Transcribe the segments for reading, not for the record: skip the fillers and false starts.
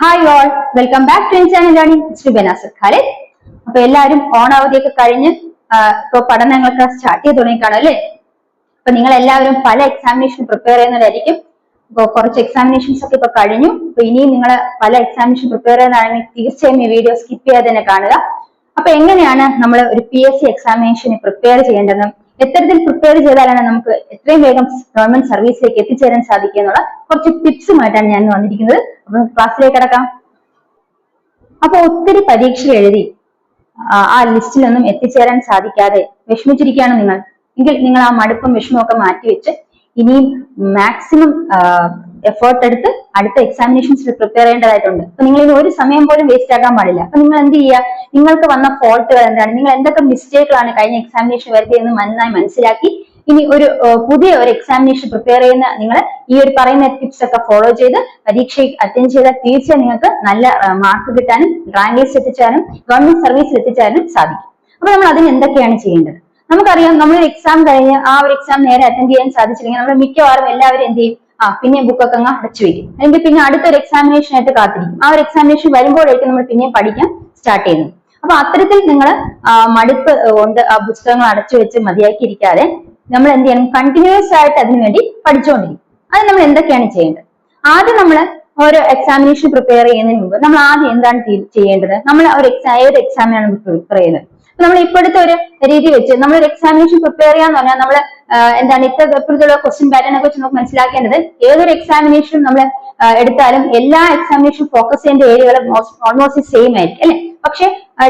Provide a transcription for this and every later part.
Hi all, welcome back to channel learning ശ്രീബനാസർ ഖാലിദ്. അപ്പൊ എല്ലാവരും ഓണാവധിയൊക്കെ കഴിഞ്ഞ് ഇപ്പൊ പഠനങ്ങളൊക്കെ സ്റ്റാർട്ട് ചെയ്ത് തുടങ്ങിക്കാണും അല്ലേ? അപ്പൊ നിങ്ങൾ എല്ലാവരും പല എക്സാമിനേഷൻ പ്രിപ്പയർ ചെയ്യുന്നവരായിരിക്കും. ഇപ്പൊ കുറച്ച് എക്സാമിനേഷൻസ് ഒക്കെ ഇപ്പൊ കഴിഞ്ഞു. അപ്പൊ ഇനിയും നിങ്ങൾ പല എക്സാമിനേഷൻ പ്രിപ്പയർ ചെയ്യുന്നതാണെങ്കിൽ തീർച്ചയായും ഈ വീഡിയോ സ്കിപ്പ് ചെയ്യാതെ തന്നെ കാണുക. അപ്പൊ എങ്ങനെയാണ് നമ്മൾ ഒരു PSC എക്സാമിനേഷന് പ്രിപ്പയർ ചെയ്യേണ്ടതെന്നും എത്തരത്തിൽ പ്രിപ്പയർ ചെയ്താലാണ് നമുക്ക് എത്രയും വേഗം ഗവൺമെന്റ് സർവീസിലേക്ക് എത്തിച്ചേരാൻ സാധിക്കുക എന്നുള്ള കുറച്ച് ടിപ്സുമായിട്ടാണ് ഞാൻ വന്നിരിക്കുന്നത്. അപ്പൊ ക്ലാസ്സിലേക്ക് കിടക്കാം. അപ്പൊ ഒത്തിരി പരീക്ഷ എഴുതി ആ ലിസ്റ്റിലൊന്നും എത്തിച്ചേരാൻ സാധിക്കാതെ വിഷമിച്ചിരിക്കുകയാണ് നിങ്ങൾ എങ്കിൽ നിങ്ങൾ ആ മടുപ്പും വിഷമവും ഒക്കെ മാറ്റിവെച്ച് ഇനിയും മാക്സിമം എഫേർട്ട് എടുത്ത് അടുത്ത എക്സാമിനേഷൻസിൽ പ്രിപ്പയർ ചെയ്യേണ്ടതായിട്ടുണ്ട്. അപ്പൊ നിങ്ങൾ ഇനി ഒരു സമയം പോലും വേസ്റ്റ് ആക്കാൻ പാടില്ല. അപ്പൊ നിങ്ങൾ എന്ത് ചെയ്യുക, നിങ്ങൾക്ക് വന്ന ഫോൾട്ടുകൾ എന്താണ്, നിങ്ങൾ എന്തൊക്കെ മിസ്റ്റേക്കുകളാണ് കഴിഞ്ഞ എക്സാമിനേഷൻ വരുത്തിയെന്ന് നന്നായി മനസ്സിലാക്കി ഇനി ഒരു പുതിയ ഒരു എക്സാമിനേഷൻ പ്രിപ്പയർ ചെയ്യുന്ന നിങ്ങൾ ഈ ഒരു പറയുന്ന ടിപ്സ് ഒക്കെ ഫോളോ ചെയ്ത് പരീക്ഷ അറ്റൻഡ് ചെയ്താൽ തീർച്ചയായും നിങ്ങൾക്ക് നല്ല മാർക്ക് കിട്ടാനും റാങ്ക് ലിസ്റ്റ് എത്തിച്ചാലും ഗവൺമെന്റ് സർവീസിൽ എത്തിച്ചാലും സാധിക്കും. അപ്പൊ നമ്മൾ അതിന് എന്തൊക്കെയാണ് ചെയ്യേണ്ടത്? നമുക്കറിയാം, നമ്മളൊരു എക്സാം കഴിഞ്ഞ് ആ ഒരു എക്സാം നേരെ അറ്റൻഡ് ചെയ്യാൻ സാധിച്ചില്ലെങ്കിൽ നമ്മൾ മിക്കവാറും എല്ലാവരും എന്ത് ചെയ്യും, പിന്നെ ബുക്കൊക്കെ അങ്ങ് അടച്ചു വയ്ക്കും, അല്ലെങ്കിൽ പിന്നെ അടുത്തൊരു എക്സാമിനേഷൻ ആയിട്ട് കാത്തിരിക്കും. ആ ഒരു എക്സാമിനേഷൻ വരുമ്പോഴേക്കും നമ്മൾ പിന്നെ പഠിക്കാൻ സ്റ്റാർട്ട് ചെയ്യുന്നു. അപ്പൊ അത്തരത്തിൽ നിങ്ങൾ മടുപ്പ് കൊണ്ട് ആ പുസ്തകങ്ങൾ അടച്ചു വെച്ച് മതിയാക്കിയിരിക്കാതെ നമ്മൾ എന്ത് ചെയ്യണം, കണ്ടിന്യൂസ് ആയിട്ട് അതിനു വേണ്ടി പഠിച്ചുകൊണ്ടിരിക്കും. അത് നമ്മൾ എന്തൊക്കെയാണ് ചെയ്യേണ്ടത്? ആദ്യം നമ്മൾ ഓരോ എക്സാമിനേഷൻ പ്രിപ്പയർ ചെയ്യുന്നതിന് മുമ്പ് നമ്മൾ ആദ്യം എന്താണ് ചെയ്യേണ്ടത്? നമ്മൾ ഒരു ഏത് എക്സാമിനാണ് പ്രിപ്പയർ ചെയ്യുന്നത്? നമ്മൾ ഇപ്പോഴത്തെ ഒരു രീതി വെച്ച് നമ്മൾ ഒരു എക്സാമിനേഷൻ പ്രിപ്പയർ ചെയ്യാന്ന് പറഞ്ഞാൽ നമ്മൾ എന്താണ് ഇപ്പോഴത്തുള്ള ക്വസ്റ്റ്യൻ പാറ്റേണെ കുറിച്ച് നമുക്ക് മനസ്സിലാക്കേണ്ടത്, ഏതൊരു എക്സാമിനേഷനും നമ്മൾ എടുത്താലും എല്ലാ എക്സാമിനേഷൻ ഫോക്കസ് ചെയ്യേണ്ട ഏരിയകളും ഓൾമോസ്റ്റ് സെയിം ആയിരിക്കും അല്ലെ? പക്ഷെ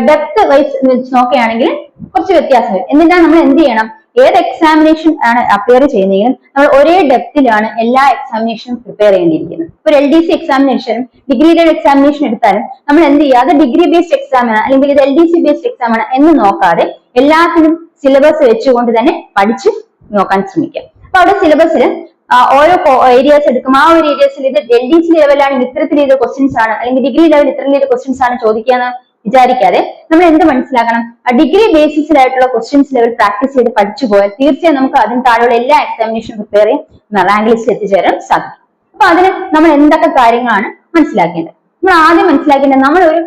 ഡെപ്ത് വൈസ് നോക്കുകയാണെങ്കിൽ കുറച്ച് വ്യത്യാസം വരും. എന്നിട്ടാണ് നമ്മൾ എന്ത് ചെയ്യണം, ഏത് എക്സാമിനേഷൻ ആണ് അപ്പിയർ ചെയ്യുന്നതെങ്കിലും നമ്മൾ ഒരേ ഡെപ്തിലാണ് എല്ലാ എക്സാമിനേഷനും പ്രിപ്പയർ ചെയ്യേണ്ടിയിരിക്കുന്നത്. ഒരു LDC എക്സാമിനേഷനും ഡിഗ്രി ലെവൽ എക്സാമിനേഷൻ എടുത്താലും നമ്മൾ എന്ത് ചെയ്യുക, അത് ഡിഗ്രി ബേസ്ഡ് എക്സാം ആണ് അല്ലെങ്കിൽ ഇത് LDC ബേസ്ഡ് എക്സാം ആണ് എന്ന് നോക്കാതെ എല്ലാത്തിനും സിലബസ് വെച്ചുകൊണ്ട് തന്നെ പഠിച്ച് നോക്കാൻ ശ്രമിക്കുക. അപ്പൊ അവിടെ സിലബസിൽ ഓരോ ഏരിയാസ് എടുക്കും. ആ ഒരു ഏരിയസിൽ ഇത് LDC ലെവലാണ് ഇത്തരത്തിൽ ചെയ്ത ക്വസ്റ്റ്യൻസ് ആണ്, അല്ലെങ്കിൽ ഡിഗ്രി ലെവൽ ഇത്തരം ചെയ്ത ക്വസ്റ്റ്യൻസ് ആണ് ചോദിക്കാന്ന് വിചാരിക്കാതെ നമ്മൾ എന്ത് മനസ്സിലാക്കണം, ഡിഗ്രി ബേസിസിലായിട്ടുള്ള ക്വസ്റ്റ്യൻസ് ലെവൽ പ്രാക്ടീസ് ചെയ്ത് പഠിച്ചു പോയാൽ തീർച്ചയായും നമുക്ക് അതിന് താഴെയുള്ള എല്ലാ എക്സാമിനേഷനും പ്രിപ്പയർ ചെയ്യും റാങ്ക് ലിസ്റ്റ് എത്തിച്ചേരാൻ സാധിക്കും. അപ്പൊ അതിന് നമ്മൾ എന്തൊക്കെ കാര്യങ്ങളാണ് മനസ്സിലാക്കേണ്ടത്? നമ്മൾ ആദ്യം മനസ്സിലാക്കേണ്ടത്, നമ്മളൊരു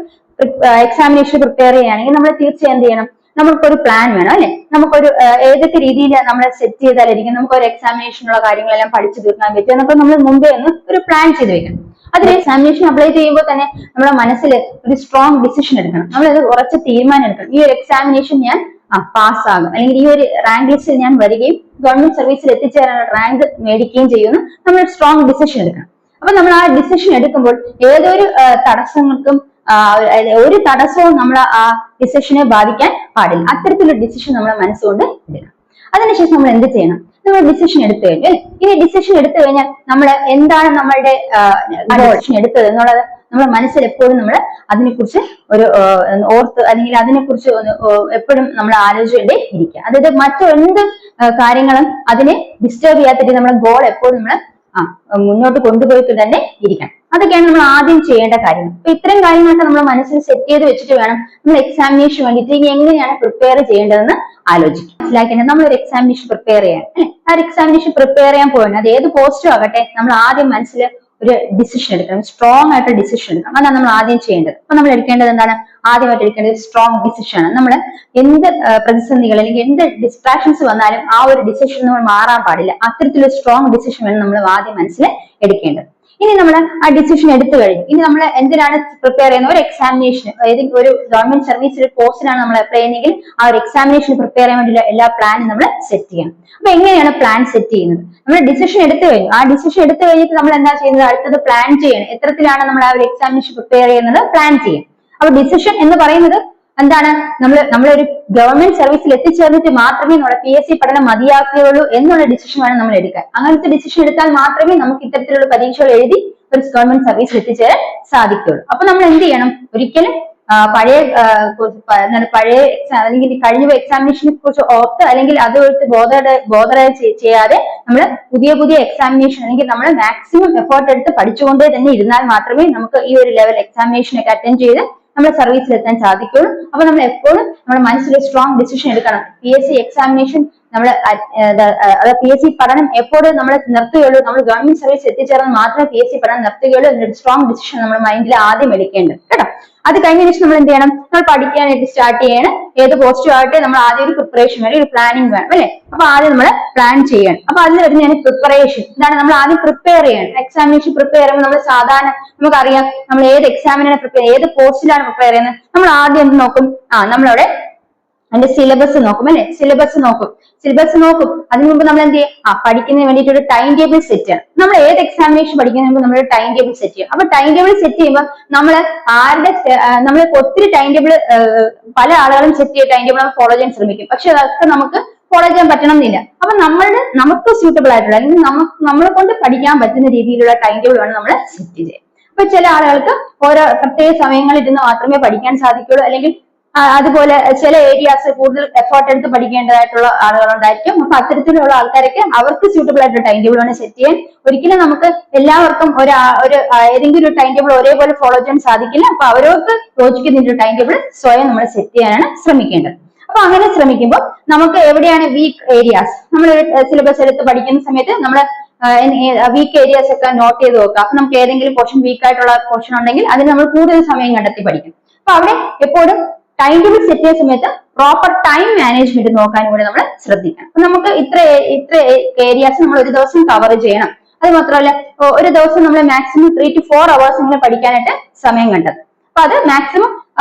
എക്സാമിനേഷൻ പ്രിപ്പയർ ചെയ്യുകയാണെങ്കിൽ നമ്മൾ തീർച്ചയായും എന്ത് ചെയ്യണം, നമുക്കൊരു പ്ലാൻ വേണം അല്ലെ? നമുക്കൊരു ഏതൊക്കെ രീതിയിൽ നമ്മൾ സെറ്റ് ചെയ്താലായിരിക്കും നമുക്ക് ഒരു എക്സാമിനേഷനുള്ള കാര്യങ്ങളെല്ലാം പഠിച്ചു തീർക്കാൻ പറ്റും എന്നൊക്കെ നമ്മൾ മുമ്പേ ഒന്ന് ഒരു പ്ലാൻ ചെയ്ത് വെക്കണം. അതിന് എക്സാമിനേഷൻ അപ്ലൈ ചെയ്യുമ്പോൾ തന്നെ നമ്മുടെ മനസ്സിൽ ഒരു സ്ട്രോങ് ഡിസിഷൻ എടുക്കണം. നമ്മളത് ഉറച്ച തീരുമാനം എടുക്കണം. ഈ ഒരു എക്സാമിനേഷൻ ഞാൻ പാസ്സാകും, അല്ലെങ്കിൽ ഈ ഒരു റാങ്ക് ലിസ്റ്റിൽ ഞാൻ വരികയും ഗവൺമെന്റ് സർവീസിൽ എത്തിച്ചേരാനുള്ള റാങ്ക് മേടിക്കുകയും ചെയ്യുമെന്ന് നമ്മൾ സ്ട്രോങ് ഡിസിഷൻ എടുക്കണം. അപ്പൊ നമ്മൾ ആ ഡിസിഷൻ എടുക്കുമ്പോൾ ഏതൊരു തടസ്സങ്ങൾക്കും ഒരു തടസ്സവും നമ്മൾ ആ ഡിസിഷനെ ബാധിക്കാൻ പാടില്ല. അത്തരത്തിലൊരു ഡിസിഷൻ നമ്മളെ മനസ്സുകൊണ്ട് എടുക്കണം. അതിനുശേഷം നമ്മൾ എന്ത് ചെയ്യണം, നമ്മൾ ഡിസിഷൻ എടുത്തു കഴിഞ്ഞു അല്ലെ? ഇനി ഡിസിഷൻ എടുത്തു കഴിഞ്ഞാൽ നമ്മൾ എന്താണ് നമ്മളുടെ ഡിസിഷൻ എടുത്തത് എന്നുള്ളത് നമ്മുടെ മനസ്സിൽ എപ്പോഴും നമ്മൾ അതിനെക്കുറിച്ച് ഒരു ഓർത്ത് അല്ലെങ്കിൽ അതിനെക്കുറിച്ച് എപ്പോഴും നമ്മൾ ആലോചിച്ചുകൊണ്ടേ ഇരിക്കുക. അതായത് മറ്റെന്ത് കാര്യങ്ങളും അതിനെ ഡിസ്റ്റർബ് ചെയ്യാത്തിട്ട് നമ്മുടെ ഗോൾ എപ്പോഴും നമ്മൾ മുന്നോട്ട് കൊണ്ടുപോയിട്ട് തന്നെ ഇരിക്കണം. അതൊക്കെയാണ് നമ്മൾ ആദ്യം ചെയ്യേണ്ട കാര്യങ്ങൾ. അപ്പൊ ഇത്തരം കാര്യങ്ങളൊക്കെ നമ്മൾ മനസ്സിൽ സെറ്റ് ചെയ്ത് വെച്ചിട്ട് വേണം നമ്മൾ എക്സാമിനേഷൻ വേണ്ടിയിട്ട് ഇനി എങ്ങനെയാണ് പ്രിപ്പയർ ചെയ്യേണ്ടതെന്ന് ആലോചിക്കും. മനസ്സിലാക്കേണ്ടത്, നമ്മൾ ഒരു എക്സാമിനേഷൻ പ്രിപ്പയർ ചെയ്യാൻ അല്ലെ, ആ ഒരു എക്സാമിനേഷൻ പ്രിപ്പയർ ചെയ്യാൻ പോകണം. അത് ഏത് പോസ്റ്റും ആകട്ടെ, നമ്മൾ ആദ്യം മനസ്സിൽ ഒരു ഡിസിഷൻ എടുക്കണം, സ്ട്രോങ് ആയിട്ട് ഡിസിഷൻ എടുക്കണം. അതാണ് നമ്മൾ ആദ്യം ചെയ്യേണ്ടത്. അപ്പൊ നമ്മൾ എടുക്കേണ്ടത് എന്താണ്? ആദ്യമായിട്ട് എടുക്കേണ്ടത് സ്ട്രോങ് ഡിസിഷൻ ആണ്. നമ്മൾ എന്ത് പ്രതിസന്ധികൾ അല്ലെങ്കിൽ എന്ത് ഡിസ്ട്രാക്ഷൻസ് വന്നാലും ആ ഒരു ഡിസിഷൻ നമ്മൾ മാറാൻ പാടില്ല. അത്തരത്തിലൊരു സ്ട്രോങ് ഡിസിഷൻ വേണം നമ്മൾ ആദ്യം മനസ്സിൽ എടുക്കേണ്ടത്. ഇനി നമ്മൾ ആ ഡിസിഷൻ എടുത്തു കഴിഞ്ഞു. ഇനി നമ്മൾ എന്തിനാണ് പ്രിപ്പയർ ചെയ്യുന്നത്? ഒരു എക്സാമിനേഷൻ, ഏതെങ്കിലും ഒരു ഗവൺമെന്റ് സർവീസിൽ പോസ്റ്റിനാണ് നമ്മൾ അപ്ലൈ ചെയ്യുന്നതെങ്കിൽ ആ ഒരു എക്സാമിനേഷൻ പ്രിപ്പയർ ചെയ്യാൻ വേണ്ടിയുള്ള എല്ലാ പ്ലാനും നമ്മൾ സെറ്റ് ചെയ്യണം. അപ്പൊ എങ്ങനെയാണ് പ്ലാൻ സെറ്റ് ചെയ്യുന്നത്? നമ്മൾ ഡിസിഷൻ എടുത്തു കഴിഞ്ഞു. ആ ഡിസിഷൻ എടുത്തു കഴിഞ്ഞിട്ട് നമ്മൾ എന്താ ചെയ്യുന്നത്? അടുത്തത് പ്ലാൻ ചെയ്യണം. എത്തരത്തിലാണ് നമ്മൾ ആ ഒരു എക്സാമിനേഷൻ പ്രിപ്പയർ ചെയ്യുന്നത് പ്ലാൻ ചെയ്യണം. അപ്പൊ ഡിസിഷൻ എന്ന് പറയുന്നത് എന്താണ്? നമ്മളൊരു ഗവൺമെന്റ് സർവീസിൽ എത്തിച്ചേർന്നിട്ട് മാത്രമേ നമ്മുടെ PSC പഠനം മതിയാക്കുകയുള്ളൂ എന്നുള്ള ഡിസിഷൻ വേണം നമ്മൾ എടുക്കാൻ. അങ്ങനത്തെ ഡിസിഷൻ എടുത്താൽ മാത്രമേ നമുക്ക് ഇത്തരത്തിലുള്ള പരീക്ഷകൾ എഴുതി ഒരു ഗവൺമെന്റ് സർവീസിൽ എത്തിച്ചേരാൻ സാധിക്കുകയുള്ളൂ. അപ്പൊ നമ്മൾ എന്ത് ചെയ്യണം? ഒരിക്കലും പഴയ അല്ലെങ്കിൽ കഴിഞ്ഞ എക്സാമിനേഷനെ കുറിച്ച് ഓർത്ത് അല്ലെങ്കിൽ അതുമായിട്ട് ബോധന ചെയ്യാതെ നമ്മൾ പുതിയ എക്സാമിനേഷൻ അല്ലെങ്കിൽ നമ്മൾ മാക്സിമം എഫേർട്ട് എടുത്ത് പഠിച്ചുകൊണ്ടേ തന്നെ ഇരുന്നാൽ മാത്രമേ നമുക്ക് ഈ ഒരു ലെവൽ എക്സാമിനേഷനൊക്കെ അറ്റൻഡ് ചെയ്ത് നമ്മുടെ സർവീസിൽ എത്താൻ സാധിക്കുള്ളൂ. അപ്പൊ നമ്മൾ എപ്പോഴും നമ്മുടെ മനസ്സിൽ സ്ട്രോങ് ഡിസിഷൻ എടുക്കണം. PSC എക്സാമിനേഷൻ നമ്മൾ PSC പഠനം എപ്പോഴും നമ്മൾ നിർത്തുകയുള്ളൂ, നമ്മൾ ഗവൺമെന്റ് സർവീസ് എത്തിച്ചേർന്ന് മാത്രമേ PSC പഠനം നിർത്തുകയുള്ളൂ എന്നൊരു സ്ട്രോങ് ഡിസിഷൻ നമ്മൾ മൈൻഡിൽ ആദ്യം എടുക്കേണ്ടത് കേട്ടോ. അത് കഴിഞ്ഞ ശേഷം നമ്മൾ എന്ത് ചെയ്യണം, നമ്മൾ പഠിക്കാനായിട്ട് സ്റ്റാർട്ട് ചെയ്യണം. ഏത് പോസ്റ്റും ആയിട്ട് നമ്മൾ ആദ്യം ഒരു പ്രിപ്പറേഷൻ വേണം, ഒരു പ്ലാനിങ് വേണം അല്ലെ. അപ്പൊ ആദ്യം നമ്മൾ പ്ലാൻ ചെയ്യണം. അപ്പൊ അതിൽ വരുന്നതാണ് പ്രിപ്പറേഷൻ. എന്താണ് നമ്മൾ ആദ്യം പ്രിപ്പയർ ചെയ്യണം. എക്സാമിനേഷൻ പ്രിപ്പയർ ചെയ്യുമ്പോൾ നമ്മൾ സാധാരണ നമുക്കറിയാം നമ്മൾ ഏത് എക്സാമിനാണ് പ്രിപ്പയർ, ഏത് പോസ്റ്റിലാണ് പ്രിപ്പയർ ചെയ്യുന്നത്, നമ്മൾ ആദ്യം എന്ത് നോക്കും, നമ്മളവിടെ അതിന്റെ സിലബസ് നോക്കും അല്ലെ. സിലബസ് നോക്കും. അതിനു മുമ്പ് നമ്മൾ എന്ത് ചെയ്യും, പഠിക്കുന്നതിന് വേണ്ടിയിട്ട് ഒരു ടൈം ടേബിൾ സെറ്റ് ചെയ്യണം. നമ്മൾ ഏത് എക്സാമിനേഷൻ പഠിക്കുന്നതിന് മുമ്പ് നമ്മൾ ടൈം ടേബിൾ സെറ്റ് ചെയ്യണം. അപ്പൊ ടൈം ടേബിൾ സെറ്റ് ചെയ്യുമ്പോൾ നമ്മൾ ഒത്തിരി ടൈം ടേബിൾ പല ആളുകളും സെറ്റ് ചെയ്ത ടൈം ടേബിൾ ഫോളോ ചെയ്യാൻ ശ്രമിക്കും. പക്ഷെ അതൊക്കെ നമുക്ക് ഫോളോ ചെയ്യാൻ പറ്റണമെന്നില്ല. അപ്പൊ നമുക്ക് സ്യൂട്ടബിൾ ആയിട്ടുള്ള അല്ലെങ്കിൽ നമ്മളെ കൊണ്ട് പഠിക്കാൻ പറ്റുന്ന രീതിയിലുള്ള ടൈം ടേബിൾ വേണം നമ്മൾ സെറ്റ് ചെയ്യാൻ. അപ്പൊ ചില ആളുകൾക്ക് ഓരോ പ്രത്യേക സമയങ്ങളിൽ ഇരുന്ന് മാത്രമേ പഠിക്കാൻ സാധിക്കുള്ളൂ, അല്ലെങ്കിൽ അതുപോലെ ചില ഏരിയാസ് കൂടുതൽ എഫേർട്ട് എടുത്ത് പഠിക്കേണ്ടതായിട്ടുള്ള ആളുകളുണ്ടായിരിക്കും. അപ്പൊ അത്തരത്തിലുള്ള ആൾക്കാരൊക്കെ അവർക്ക് സ്യൂട്ടബിൾ ആയിട്ടുള്ള ടൈം ടേബിൾ ആണ് സെറ്റ് ചെയ്യാൻ. ഒരിക്കലും നമുക്ക് എല്ലാവർക്കും ഏതെങ്കിലും ഒരു ടൈം ടേബിൾ ഒരേപോലെ ഫോളോ ചെയ്യാൻ സാധിക്കില്ല. അപ്പൊ അവർക്ക് യോജിക്കുന്ന ഒരു ടൈം ടേബിൾ സ്വയം നമ്മൾ സെറ്റ് ചെയ്യാനാണ് ശ്രമിക്കേണ്ടത്. അപ്പൊ അങ്ങനെ ശ്രമിക്കുമ്പോൾ നമുക്ക് എവിടെയാണ് വീക്ക് ഏരിയാസ്, നമ്മൾ സിലബസ് എടുത്ത് പഠിക്കുന്ന സമയത്ത് നമ്മൾ വീക്ക് ഏരിയാസ് ഒക്കെ നോട്ട് ചെയ്ത് നോക്കാം. അപ്പൊ നമുക്ക് ഏതെങ്കിലും പോർഷൻ വീക്ക് ആയിട്ടുള്ള പോർഷൻ ഉണ്ടെങ്കിൽ അതിന് നമ്മൾ കൂടുതൽ സമയം കണ്ടെത്തി പഠിക്കും. അപ്പൊ അവിടെ എപ്പോഴും ടൈം ടേബിൾ സെറ്റ് ചെയ്യുന്ന സമയത്ത് പ്രോപ്പർ ടൈം മാനേജ്മെന്റ് നോക്കാനും കൂടി നമ്മൾ ശ്രദ്ധിക്കണം. അപ്പൊ നമുക്ക് ഇത്ര ഏരിയാസ് നമ്മൾ ഒരു ദിവസം കവർ ചെയ്യണം. അത് മാത്രമല്ല ഒരു ദിവസം നമ്മൾ മാക്സിമം 3 to 4 hours നമ്മൾ പഠിക്കാനായിട്ട് സമയം കണ്ടെത്തും. അപ്പൊ അത് മാക്സിമം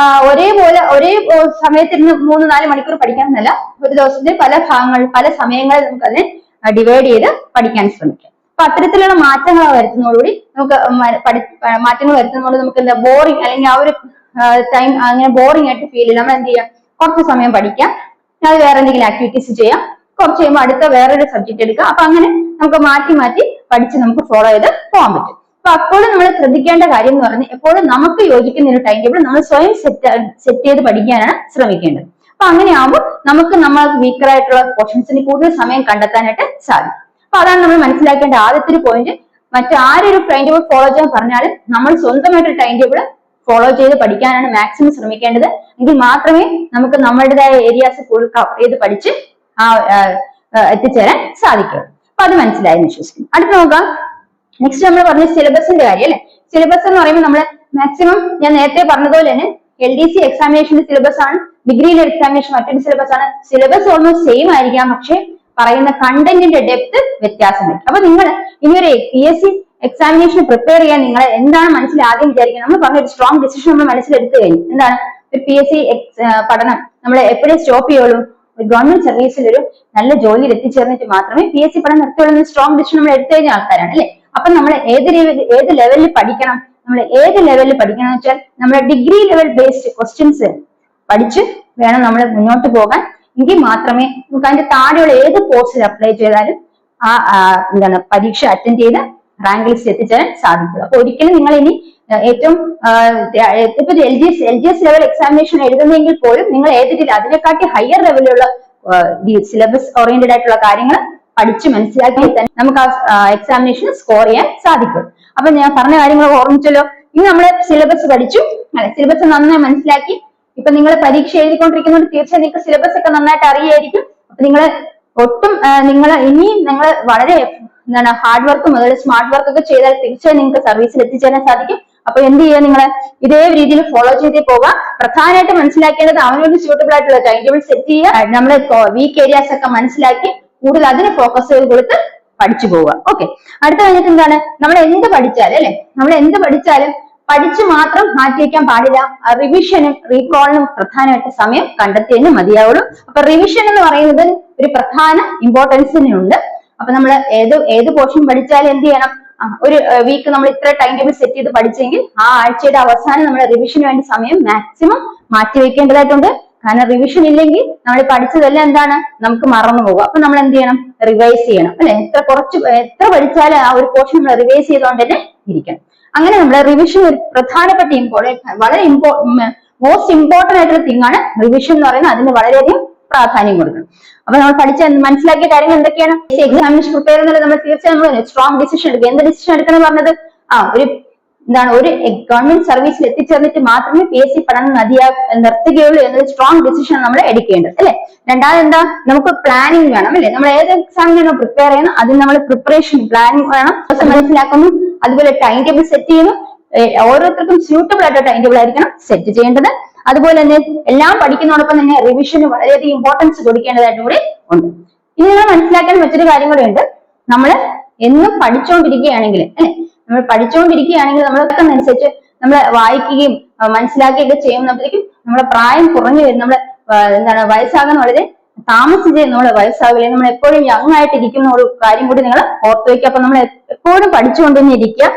ഒരേ സമയത്തിരുന്ന് 3-4 മണിക്കൂർ പഠിക്കാമെന്നല്ല, ഒരു ദിവസത്തെ പല ഭാഗങ്ങൾ പല സമയങ്ങളിൽ നമുക്ക് അതിനെ ഡിവൈഡ് ചെയ്ത് പഠിക്കാൻ ശ്രമിക്കാം. അപ്പൊ അത്തരത്തിലുള്ള മാറ്റങ്ങൾ വരുത്തുന്നതോടുകൂടി നമുക്ക് എന്താ ബോറിംഗ് അല്ലെങ്കിൽ ആ ഒരു ടൈം അങ്ങനെ ബോറിംഗ് ആയിട്ട് ഫീൽ ചെയ്യില്ല. നമ്മൾ എന്ത് ചെയ്യാം, കുറച്ച് സമയം പഠിക്കാം, അത് വേറെ എന്തെങ്കിലും ആക്ടിവിറ്റീസ് ചെയ്യാം, കുറച്ച് കഴിയുമ്പോൾ അടുത്ത വേറൊരു സബ്ജക്ട് എടുക്കാം. അപ്പൊ അങ്ങനെ നമുക്ക് മാറ്റി പഠിച്ച് നമുക്ക് ഫോളോ ചെയ്ത് പോകാൻ പറ്റും. അപ്പൊ അപ്പോഴും നമ്മൾ ശ്രദ്ധിക്കേണ്ട കാര്യം എന്ന് പറഞ്ഞാൽ എപ്പോഴും നമുക്ക് യോജിക്കുന്ന ഒരു ടൈം ടേബിൾ നമ്മൾ സ്വയം സെറ്റ് ചെയ്ത് പഠിക്കാനാണ് ശ്രമിക്കേണ്ടത്. അപ്പൊ അങ്ങനെയാകുമ്പോൾ നമ്മൾ വീക്കറായിട്ടുള്ള പോർഷൻസിന് കൂടുതൽ സമയം കണ്ടെത്താനായിട്ട് സാധിക്കും. അപ്പൊ അതാണ് നമ്മൾ മനസ്സിലാക്കേണ്ട ആദ്യത്തെ ഒരു പോയിന്റ്. മറ്റാരൊരു ടൈം ടേബിൾ ഫോളോ ചെയ്യാൻ പറഞ്ഞാലും നമ്മൾ സ്വന്തമായിട്ടൊരു ടൈം ടേബിൾ ഫോളോ ചെയ്ത് പഠിക്കാനാണ് മാക്സിമം ശ്രമിക്കേണ്ടത്. എങ്കിൽ മാത്രമേ നമുക്ക് നമ്മളുടേതായ ഏരിയാസ് ഫുൾ കവർ ചെയ്ത് പഠിച്ച് എത്തിച്ചേരാൻ സാധിക്കുള്ളൂ. അപ്പൊ അത് മനസ്സിലായെന്ന് വിശ്വസിക്കുന്നു. അടുത്ത് നോക്കാം, നെക്സ്റ്റ് നമ്മൾ പറഞ്ഞ സിലബസിന്റെ കാര്യം അല്ലെ. സിലബസ് എന്ന് പറയുമ്പോൾ നമ്മൾ മാക്സിമം ഞാൻ നേരത്തെ പറഞ്ഞതുപോലെ തന്നെ LDC എക്സാമിനേഷന്റെ സിലബസ് ആണ്, ഡിഗ്രിയിലെ എക്സാമിനേഷൻ മറ്റൊരു സിലബസ് ആണ്. സിലബസ് ഓൾമോസ്റ്റ് സെയിം ആയിരിക്കാം, പക്ഷെ പറയുന്ന കണ്ടന്റിന്റെ ഡെപ്ത് വ്യത്യാസം വരും. അപ്പൊ നിങ്ങൾ ഇനിയൊരു PSC എക്സാമിനേഷൻ പ്രിപ്പയർ ചെയ്യാൻ നിങ്ങൾ എന്താണ് മനസ്സിൽ ആദ്യം വിചാരിക്കുന്നത്, നമ്മൾ പറഞ്ഞ ഒരു സ്ട്രോങ് ഡിസിഷൻ നമ്മൾ മനസ്സിലെടുത്തു കഴിഞ്ഞു. എന്താണ് ഒരു PSC പഠനം നമ്മൾ എപ്പോഴും സ്റ്റോപ്പ് ചെയ്യുള്ളൂ, ഒരു ഗവൺമെന്റ് സർവീസിൽ ഒരു നല്ല ജോലിയിൽ എത്തിച്ചേർന്നിട്ട് മാത്രമേ PSC പഠനം നിർത്തുള്ളൂ സ്ട്രോങ് ഡിസിഷൻ നമ്മൾ എടുത്തു കഴിഞ്ഞ ആൾക്കാരാണ് അല്ലെ. അപ്പൊ നമ്മൾ ഏത് ലെവലിൽ പഠിക്കണം, എന്ന് വെച്ചാൽ നമ്മുടെ ഡിഗ്രി ലെവൽ ബേസ്ഡ് ക്വസ്റ്റ്യൻസ് പഠിച്ച് വേണം നമ്മൾ മുന്നോട്ട് പോകാൻ. എങ്കിൽ മാത്രമേ നമുക്ക് അതിന്റെ താഴെയുള്ള ഏത് കോഴ്സിൽ അപ്ലൈ ചെയ്താലും പരീക്ഷ അറ്റൻഡ് ചെയ്ത് റാങ്ക് ലിസ്റ്റ് എത്തിച്ചേരാൻ സാധിക്കുള്ളൂ. അപ്പൊ ഒരിക്കലും നിങ്ങൾ ഇനി ഏറ്റവും ഇപ്പൊ LGS ലെവൽ എക്സാമിനേഷൻ എഴുതുന്നെങ്കിൽ പോലും നിങ്ങൾ ഏത് രീതിയിൽ അതിനെക്കാട്ടി ഹയർ ലെവലിലുള്ള സിലബസ് ഓറിയന്റഡ് ആയിട്ടുള്ള കാര്യങ്ങൾ പഠിച്ച് മനസ്സിലാക്കി തന്നെ നമുക്ക് ആ എക്സാമിനേഷൻ സ്കോർ ചെയ്യാൻ സാധിക്കും. അപ്പൊ ഞാൻ പറഞ്ഞ കാര്യങ്ങൾ ഓർമ്മിച്ചല്ലോ. ഇനി നമ്മൾ സിലബസ് പഠിച്ചു അല്ലെ, സിലബസ് നന്നായി മനസ്സിലാക്കി. ഇപ്പൊ നിങ്ങൾ പരീക്ഷ എഴുതിക്കൊണ്ടിരിക്കുന്നതുകൊണ്ട് തീർച്ചയായും നിങ്ങൾക്ക് സിലബസ് ഒക്കെ നന്നായിട്ട് അറിയായിരിക്കും. അപ്പൊ നിങ്ങൾ വളരെ ഹാർഡ് വർക്ക് മുതൽ സ്മാർട്ട് വർക്ക് ഒക്കെ ചെയ്താൽ തീർച്ചയായും നിങ്ങൾക്ക് സർവീസിൽ എത്തിച്ചേരാൻ സാധിക്കും. അപ്പൊ എന്ത് ചെയ്യുക, നിങ്ങൾ ഇതേ രീതിയിൽ ഫോളോ ചെയ്ത് പോകാം. പ്രധാനമായിട്ട് മനസ്സിലാക്കേണ്ടത് അവനോട് സ്യൂട്ടബിൾ ആയിട്ടുള്ള ടൈം ടേബിൾ സെറ്റ് ചെയ്യുക, നമ്മുടെ വീക്ക് ഏരിയാസ് ഒക്കെ മനസ്സിലാക്കി കൂടുതൽ അതിന് ഫോക്കസ് ചെയ്ത് കൊടുത്ത് പഠിച്ചു പോവുക. ഓക്കെ, അടുത്ത കഴിഞ്ഞിട്ട് എന്താണ്, നമ്മൾ എന്ത് പഠിച്ചാലും പഠിച്ചു മാത്രം മാറ്റിവെക്കാൻ പാടില്ല. റിവിഷനും റീകോളിനും പ്രധാനമായിട്ട് സമയം കണ്ടെത്തിയതിന് മതിയാവുള്ളൂ. അപ്പൊ റിവിഷൻ എന്ന് പറയുന്നത് ഒരു പ്രധാന ഇമ്പോർട്ടൻസിനുണ്ട്. അപ്പൊ നമ്മൾ ഏത് പോർഷൻ പഠിച്ചാലും എന്ത് ചെയ്യണം, ഒരു വീക്ക് നമ്മൾ ഇത്ര ടൈം ടേബിൾ സെറ്റ് ചെയ്ത് പഠിച്ചെങ്കിൽ ആ ആഴ്ചയുടെ അവസാനം നമ്മൾ റിവിഷന് വേണ്ടി സമയം മാക്സിമം മാറ്റിവെക്കേണ്ടതായിട്ടുണ്ട്. കാരണം റിവിഷൻ ഇല്ലെങ്കിൽ നമ്മൾ പഠിച്ചതെല്ലാം എന്താണ് നമുക്ക് മറന്നു പോകും. അപ്പൊ നമ്മൾ എന്ത് ചെയ്യണം, റിവൈസ് ചെയ്യണം അല്ലെ. എത്ര പഠിച്ചാലും ആ ഒരു പോർഷൻ നമ്മൾ റിവൈസ് ചെയ്തുകൊണ്ട് തന്നെ ഇരിക്കണം. അങ്ങനെ നമ്മുടെ റിവിഷൻ ഒരു പ്രധാനപ്പെട്ട വളരെ മോസ്റ്റ് ഇമ്പോർട്ടന്റ് ആയിട്ടുള്ള തിങ് ആണ് റിവിഷൻ എന്ന് പറയുന്നത്. അതിന് വളരെയധികം പ്രാധാന്യം കൊടുക്കണം. അപ്പൊ നമ്മൾ മനസ്സിലാക്കിയ കാര്യങ്ങൾ എന്തൊക്കെയാണ്, എക്സാമിനേഷൻ പ്രിപ്പയർ ചെയ്യുന്നത് നമ്മൾ തീർച്ചയായും സ്ട്രോങ് ഡിസിഷൻ എടുക്കുക. എന്ത് ഡിസിഷൻ എടുക്കണം പറഞ്ഞത്, ഒരു എന്താണ് ഒരു ഗവൺമെന്റ് സർവീസിൽ എത്തിച്ചേർന്നിട്ട് മാത്രമേ PSC പഠനം നിർത്തുകയുള്ളൂ എന്നൊരു സ്ട്രോങ് ഡിസിഷൻ നമ്മൾ എടുക്കേണ്ടത് അല്ലെ. രണ്ടാമത് എന്താ, നമുക്ക് പ്ലാനിങ് വേണം അല്ലെ. നമ്മൾ ഏത് എക്സാമിനാണോ പ്രിപ്പയർ ചെയ്യുന്നത് അതിന് നമ്മൾ പ്രിപ്പറേഷൻ പ്ലാനിങ് വേണം, മനസ്സിലാക്കുന്നു. അതുപോലെ ടൈം ടേബിൾ സെറ്റ് ചെയ്യുന്നു. ഓരോരുത്തർക്കും സ്യൂട്ടബിൾ ആയിട്ട് ടൈം ടേബിൾ ആയിരിക്കണം സെറ്റ് ചെയ്യേണ്ടത്. അതുപോലെ തന്നെ എല്ലാം പഠിക്കുന്നതോടൊപ്പം തന്നെ റിവിഷന് വളരെയധികം ഇമ്പോർട്ടൻസ് കൊടുക്കേണ്ടതായിട്ടും കൂടി ഉണ്ട്. ഇനി നിങ്ങൾ മനസ്സിലാക്കാൻ മറ്റൊരു കാര്യം കൂടെ ഉണ്ട്. നമ്മൾ എന്നും പഠിച്ചുകൊണ്ടിരിക്കുകയാണെങ്കിൽ അല്ലെ, നമ്മൾ പഠിച്ചുകൊണ്ടിരിക്കുകയാണെങ്കിൽ നമ്മൾ അനുസരിച്ച് നമ്മൾ വായിക്കുകയും മനസ്സിലാക്കുകയൊക്കെ ചെയ്യുമ്പോഴത്തേക്കും നമ്മുടെ പ്രായം കുറഞ്ഞു വരും. നമ്മൾ എന്താണ് വയസ്സാകാൻ വളരെ താമസിച്ചേ നമ്മൾ വയസ്സാവില്ല. നമ്മൾ എപ്പോഴും യങ് ആയിട്ടിരിക്കുന്ന ഒരു കാര്യം കൂടി നിങ്ങൾ ഓർത്ത് വയ്ക്കുക. അപ്പൊ നമ്മൾ എപ്പോഴും പഠിച്ചുകൊണ്ട് തന്നെ ഇരിക്കുക.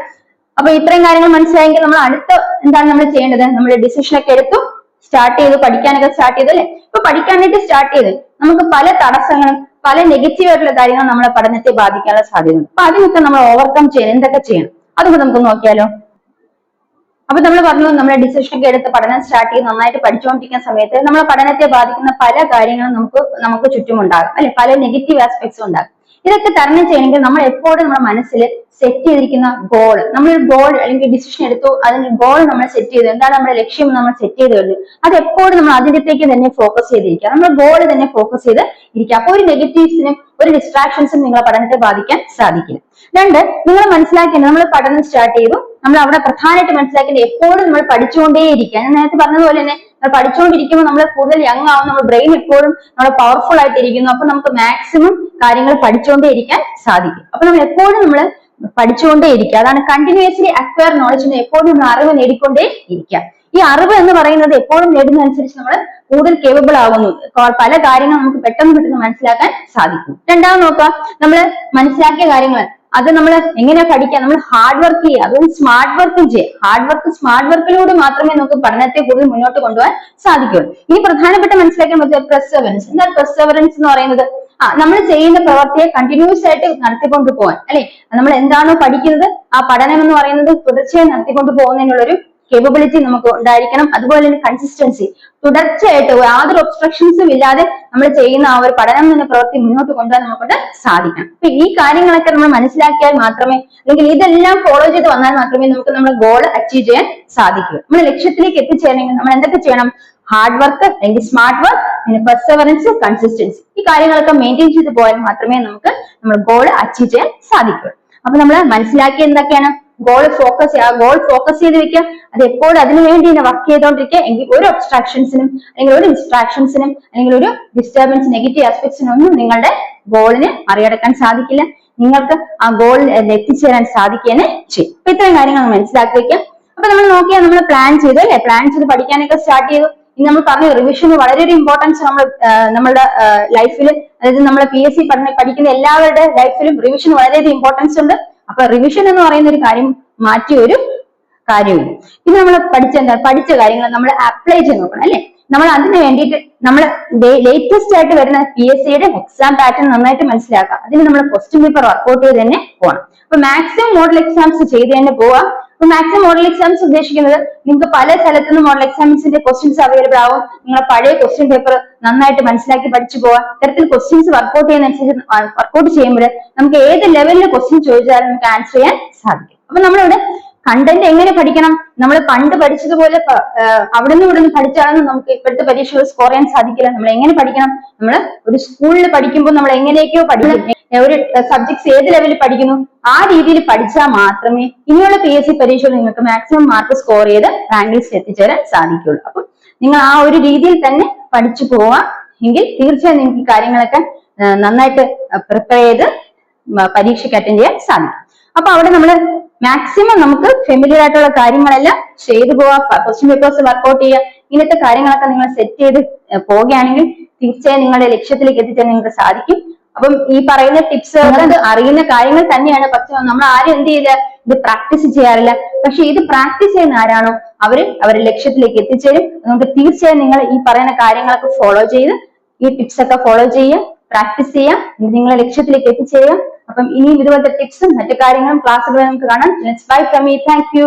അപ്പൊ ഇത്രയും കാര്യങ്ങൾ മനസ്സിലായെങ്കിൽ നമ്മൾ അടുത്ത എന്താണ് നമ്മൾ ചെയ്യേണ്ടത്, നമ്മുടെ ഡിസിഷൻ ഒക്കെ എടുത്തു, സ്റ്റാർട്ട് ചെയ്തു, പഠിക്കാനൊക്കെ സ്റ്റാർട്ട് ചെയ്തു അല്ലെ. ഇപ്പൊ പഠിക്കാനായിട്ട് സ്റ്റാർട്ട് ചെയ്ത് നമുക്ക് പല തടസ്സങ്ങളും പല നെഗറ്റീവ് ആയിട്ടുള്ള കാര്യങ്ങൾ നമ്മളെ പഠനത്തെ ബാധിക്കാനുള്ള സാധ്യതയുണ്ട്. അപ്പൊ അതിനൊക്കെ നമ്മൾ ഓവർകം ചെയ്യാൻ എന്തൊക്കെ ചെയ്യണം അതൊക്കെ നമുക്ക് നോക്കിയാലോ. അപ്പൊ നമ്മൾ പറഞ്ഞു, നമ്മുടെ ഡിസിഷൻ ഒക്കെ എടുത്ത് പഠനം സ്റ്റാർട്ട് ചെയ്ത് നന്നായിട്ട് പഠിച്ചുകൊണ്ടിരിക്കുന്ന സമയത്ത് നമ്മളെ പഠനത്തെ ബാധിക്കുന്ന പല കാര്യങ്ങളും നമുക്ക് ചുറ്റുമുണ്ടാകും അല്ലെ, പല നെഗറ്റീവ് ആസ്പെക്ട്സും ഉണ്ടാകും. ഇതൊക്കെ തരണം ചെയ്യണമെങ്കിൽ നമ്മൾ എപ്പോഴും നമ്മുടെ മനസ്സിൽ സെറ്റ് ചെയ്തിരിക്കുന്ന ഗോൾ, നമ്മളൊരു ഗോൾ അല്ലെങ്കിൽ ഡിസിഷൻ എടുത്തു, അതിന് ഗോൾ നമ്മൾ സെറ്റ് ചെയ്തു, എന്താണ് നമ്മുടെ ലക്ഷ്യം നമ്മൾ സെറ്റ് ചെയ്ത് കഴിഞ്ഞു, അത് എപ്പോഴും നമ്മൾ അതിലേക്ക് തന്നെ ഫോക്കസ് ചെയ്തിരിക്കുക, നമ്മൾ ഗോൾ തന്നെ ഫോക്കസ് ചെയ്ത് ഇരിക്കുക. അപ്പൊ ഒരു നെഗറ്റീവ്സിനും ഒരു ഡിസ്ട്രാക്ഷൻസും നിങ്ങളെ പഠനത്തെ ബാധിക്കാൻ സാധിക്കില്ല. രണ്ട്, നിങ്ങൾ മനസ്സിലാക്കേണ്ടത്, നമ്മൾ പഠനം സ്റ്റാർട്ട് ചെയ്തു, നമ്മൾ അവിടെ പ്രധാനമായിട്ട് മനസ്സിലാക്കേണ്ടത് എപ്പോഴും നമ്മൾ പഠിച്ചുകൊണ്ടേയിരിക്കുക. ഞാൻ നേരത്തെ പറഞ്ഞതുപോലെ തന്നെ നമ്മൾ പഠിച്ചുകൊണ്ടിരിക്കുമ്പോൾ നമ്മൾ കൂടുതൽ യങ് ആവും, നമ്മുടെ ബ്രെയിൻ എപ്പോഴും നമ്മൾ പവർഫുൾ ആയിട്ടിരിക്കുന്നു. അപ്പൊ നമുക്ക് മാക്സിമം കാര്യങ്ങൾ പഠിച്ചുകൊണ്ടേയിരിക്കാൻ സാധിക്കും. അപ്പൊ നമ്മൾ എപ്പോഴും നമ്മൾ പഠിച്ചുകൊണ്ടേയിരിക്കുക, അതാണ് കണ്ടിന്യൂസ്ലി അക്വയർ നോളജ്. എപ്പോഴും നമ്മൾ അറിവ് നേടിക്കൊണ്ടേ ഇരിക്കുക. ഈ അറിവ് എന്ന് പറയുന്നത് എപ്പോഴും നേടുന്നതനുസരിച്ച് നമ്മൾ കൂടുതൽ കേപ്പബിൾ ആകുന്നു, പല കാര്യങ്ങളും നമുക്ക് പെട്ടെന്ന് മനസ്സിലാക്കാൻ സാധിക്കും. രണ്ടാമത് നോക്കുക, നമ്മൾ മനസ്സിലാക്കിയ കാര്യങ്ങൾ അത് നമ്മൾ എങ്ങനെ പഠിക്കാം, നമ്മൾ ഹാർഡ് വർക്ക് ചെയ്യുക, അതും സ്മാർട്ട് വർക്കും ചെയ്യുക. സ്മാർട്ട് വർക്കിലൂടെ മാത്രമേ നമുക്ക് പഠനത്തെ കൂടുതൽ മുന്നോട്ട് കൊണ്ടുപോകാൻ സാധിക്കുള്ളൂ. ഇനി പ്രധാനപ്പെട്ട മനസ്സിലാക്കാൻ പറ്റിയ പെർസെവറൻസ്. എന്താണ് പെർസെവറൻസ് എന്ന് പറയുന്നത്? നമ്മൾ ചെയ്യുന്ന പ്രവൃത്തിയെ കണ്ടിന്യൂസ് ആയിട്ട് നടത്തിക്കൊണ്ട് പോകാൻ അല്ലെ, നമ്മൾ എന്താണോ പഠിക്കുന്നത് ആ പഠനം എന്ന് പറയുന്നത് തുടർച്ചയായി നടത്തിക്കൊണ്ട് പോകുന്നതിനുള്ളൊരു കേപ്പബിലിറ്റി നമുക്ക് ഉണ്ടായിരിക്കണം. അതുപോലെ തന്നെ കൺസിസ്റ്റൻസി, തുടർച്ചയായിട്ട് യാതൊരു ഒബ്സ്ട്രക്ഷൻസും ഇല്ലാതെ നമ്മൾ ചെയ്യുന്ന ആ ഒരു പഠനം എന്ന പ്രവൃത്തി മുന്നോട്ട് കൊണ്ടുപോകാൻ നമുക്കൊണ്ട് സാധിക്കണം. അപ്പൊ ഈ കാര്യങ്ങളൊക്കെ നമ്മൾ മനസ്സിലാക്കിയാൽ മാത്രമേ, അല്ലെങ്കിൽ ഇതെല്ലാം ഫോളോ ചെയ്ത് വന്നാൽ മാത്രമേ നമുക്ക് നമ്മുടെ ഗോൾ അച്ചീവ് ചെയ്യാൻ സാധിക്കൂ. നമ്മുടെ ലക്ഷ്യത്തിലേക്ക് എത്തിച്ചേരണമെങ്കിൽ നമ്മൾ എന്തൊക്കെ ചെയ്യണം? ഹാർഡ് വർക്ക് അല്ലെങ്കിൽ സ്മാർട്ട് വർക്ക്, പിന്നെ പെർസെവറൻസ്, കൺസിസ്റ്റൻസി, ഈ കാര്യങ്ങളൊക്കെ മെയിൻറ്റെയിൻ ചെയ്ത് പോയാൽ മാത്രമേ നമുക്ക് നമ്മുടെ ഗോൾ അച്ചീവ് ചെയ്യാൻ സാധിക്കൂ. അപ്പൊ നമ്മൾ മനസ്സിലാക്കിയ എന്തൊക്കെയാണ്? ഗോൾ ഫോക്കസ് ചെയ്ത് വെക്കുക, അത് എപ്പോഴും അതിനു വേണ്ടി തന്നെ വർക്ക് ചെയ്തുകൊണ്ടിരിക്കുക. എങ്കിൽ ഒരു ഒബ്സ്ട്രാക്ഷൻസിനും അല്ലെങ്കിൽ ഒരു ഡിസ്ട്രാക്ഷൻസിനും അല്ലെങ്കിൽ ഒരു ഡിസ്റ്റർബൻസ്, നെഗറ്റീവ് ആസ്പെക്ട്സിനും ഒന്നും നിങ്ങളുടെ ഗോളിന് മറികടക്കാൻ സാധിക്കില്ല. നിങ്ങൾക്ക് ആ ഗോളിൽ എത്തിച്ചേരാൻ സാധിക്കുകയാണ് ചെയ്യും. അപ്പൊ ഇത്രയും കാര്യങ്ങൾ മനസ്സിലാക്കി വെക്കാം. അപ്പൊ നമ്മൾ നോക്കിയാൽ നമ്മൾ പ്ലാൻ ചെയ്തു അല്ലെ, പ്ലാൻ ചെയ്ത് പഠിക്കാനൊക്കെ സ്റ്റാർട്ട് ചെയ്തു. ഇനി നമ്മൾ പറഞ്ഞു റിവിഷന് വളരെയധികം ഇമ്പോർട്ടൻസ് നമ്മുടെ ലൈഫിൽ, അതായത് നമ്മളെ PSC പഠിക്കുന്ന എല്ലാവരുടെ ലൈഫിലും റിവിഷന് വളരെയധികം ഇമ്പോർട്ടൻസ് ഉണ്ട്. അപ്പൊ റിവിഷൻ എന്ന് പറയുന്ന ഒരു കാര്യം മാറ്റിയ ഒരു കാര്യമില്ല. ഇനി നമ്മൾ പഠിച്ച കാര്യങ്ങൾ നമ്മൾ അപ്ലൈ ചെയ്ത് നോക്കണം അല്ലെ. നമ്മൾ അതിന് വേണ്ടിയിട്ട് നമ്മൾ ലേറ്റസ്റ്റ് ആയിട്ട് വരുന്ന PSCയുടെ എക്സാം പാറ്റേൺ നന്നായിട്ട് മനസ്സിലാക്കാം. അതിന് നമ്മൾ ക്വസ്റ്റ്യൻ പേപ്പർ വർക്ക്ഔട്ട് ചെയ്ത് തന്നെ പോകണം. അപ്പൊ മാക്സിമം മോഡൽ എക്സാംസ് ചെയ്ത് തന്നെ പോവാം. അപ്പൊ മാക്സിമം മോഡൽ എക്സാംസ് ഉദ്ദേശിക്കുന്നത് നിങ്ങൾക്ക് പല സ്ഥലത്തു നിന്ന് മോഡൽ എക്സാംസിന്റെ ക്വസ്റ്റ്യൻസ് അവൈലബിൾ ആവും. നിങ്ങളെ പഴയ ക്വസ്റ്റ്യൻ പേപ്പർ നന്നായിട്ട് മനസ്സിലാക്കി പഠിച്ചു പോവാം. ഇത്തരത്തിൽ ക്വസ്റ്റ്യൻസ് വർക്ക്ഔട്ട് ചെയ്യുന്നതനുസരിച്ച് വർക്ക്ഔട്ട് ചെയ്യുമ്പോൾ നമുക്ക് ഏത് ലെവലിൽ ക്വസ്റ്റ്യൻ ചോദിച്ചാലും നമുക്ക് ആൻസർ ചെയ്യാൻ സാധിക്കും. അപ്പൊ നമ്മളിവിടെ കണ്ടന്റ് എങ്ങനെ പഠിക്കണം, നമ്മൾ പണ്ട് പഠിച്ചതുപോലെ അവിടെ നിന്ന് പഠിച്ചാലൊന്നും നമുക്ക് ഇപ്പോഴത്തെ പരീക്ഷകൾ സ്കോർ ചെയ്യാൻ സാധിക്കില്ല. നമ്മൾ എങ്ങനെ പഠിക്കണം? നമ്മൾ ഒരു സ്കൂളിൽ പഠിക്കുമ്പോൾ നമ്മൾ എങ്ങനെയൊക്കെയോ പഠിക്കും, ഒരു സബ്ജക്ട്സ് ഏത് ലെവലിൽ പഠിക്കുന്നു ആ രീതിയിൽ പഠിച്ചാൽ മാത്രമേ ഇനിയുള്ള PSC പരീക്ഷകൾ നിങ്ങൾക്ക് മാക്സിമം മാർക്ക് സ്കോർ ചെയ്ത് റാങ്ക് ലിസ്റ്റ് എത്തിച്ചേരാൻ സാധിക്കുള്ളൂ. അപ്പൊ നിങ്ങൾ ആ ഒരു രീതിയിൽ തന്നെ പഠിച്ചു പോവാം. എങ്കിൽ തീർച്ചയായും നിങ്ങൾക്ക് ഈ കാര്യങ്ങളൊക്കെ നന്നായിട്ട് പ്രിപ്പയർ ചെയ്ത് പരീക്ഷയ്ക്ക് അറ്റൻഡ് ചെയ്യാൻ സാധിക്കും. അപ്പൊ അവിടെ നമ്മൾ മാക്സിമം നമുക്ക് ഫെമിലിയർ ആയിട്ടുള്ള കാര്യങ്ങളെല്ലാം ചെയ്തു പോവാം. ക്വസ്റ്റ്യൻ പേപ്പേഴ്സ് വർക്ക്ഔട്ട് ചെയ്യുക. ഇങ്ങനത്തെ കാര്യങ്ങളൊക്കെ നിങ്ങൾ സെറ്റ് ചെയ്ത് പോവുകയാണെങ്കിൽ തീർച്ചയായും നിങ്ങളുടെ ലക്ഷ്യത്തിലേക്ക് എത്തിച്ചാൽ നിങ്ങൾക്ക് സാധിക്കും. അപ്പം ഈ പറയുന്ന ടിപ്സ് അറിയുന്ന കാര്യങ്ങൾ തന്നെയാണ്. പക്ഷെ നമ്മൾ ആരും എന്ത് ചെയ്യില്ല, ഇത് പ്രാക്ടീസ് ചെയ്യാറില്ല. പക്ഷെ ഇത് പ്രാക്ടീസ് ചെയ്യുന്ന ആരാണോ അവരുടെ ലക്ഷ്യത്തിലേക്ക് എത്തിച്ചേരും. അതുകൊണ്ട് തീർച്ചയായും നിങ്ങൾ ഈ പറയുന്ന കാര്യങ്ങളൊക്കെ ഫോളോ ചെയ്ത് ഈ ടിപ്സ് ഒക്കെ ഫോളോ ചെയ്യുക, പ്രാക്ടീസ് ചെയ്യാം, നിങ്ങളെ ലക്ഷ്യത്തിലേക്ക് എത്തിച്ചേരുക. അപ്പം ഇനിയും ഇതുപോലത്തെ ടിപ്സും മറ്റു കാര്യങ്ങളും ക്ലാസ്സുകളും നമുക്ക് കാണാം. Bye from me. Thank you.